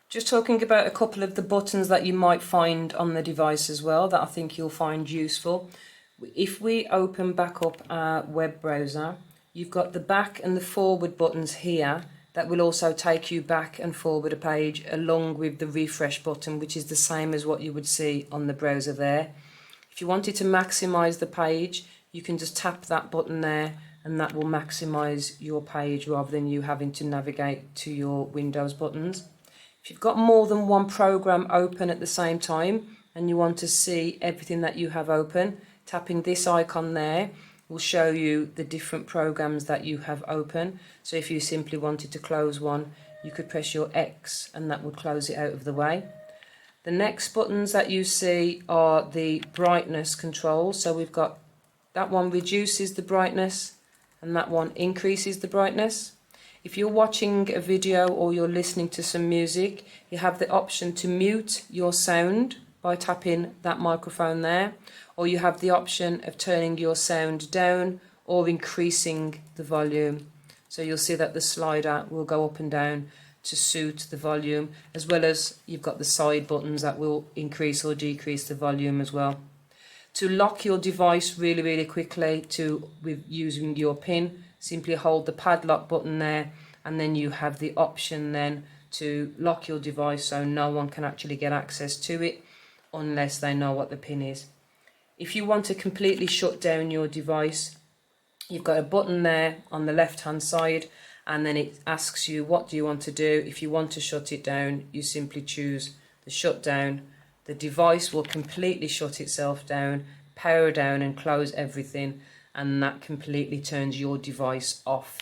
Just talking about a couple of the buttons that you might find on the device as well that I think you'll find useful. If we open back up our web browser, you've got the back and the forward buttons here that will also take you back and forward a page, along with the refresh button, which is the same as what you would see on the browser there. If you wanted to maximize the page, you can just tap that button there and that will maximize your page rather than you having to navigate to your Windows buttons. If you've got more than one program open at the same time and you want to see everything that you have open, tapping this icon there will show you the different programs that you have open. So if you simply wanted to close one, you could press your X and that would close it out of the way. The next buttons that you see are the brightness controls. So we've got that one reduces the brightness and that one increases the brightness. If you're watching a video or you're listening to some music, you have the option to mute your sound by tapping that microphone there, or you have the option of turning your sound down or increasing the volume. So you'll see that the slider will go up and down to suit the volume, as well as you've got the side buttons that will increase or decrease the volume as well. To lock your device really quickly with using your PIN, simply hold the padlock button there and then you have the option then to lock your device so no one can actually get access to it unless they know what the PIN is. If you want to completely shut down your device, you've got a button there on the left hand side and then it asks you what do you want to do. If you want to shut it down, you simply choose the shutdown. The device will completely shut itself down, power down and close everything, and that completely turns your device off.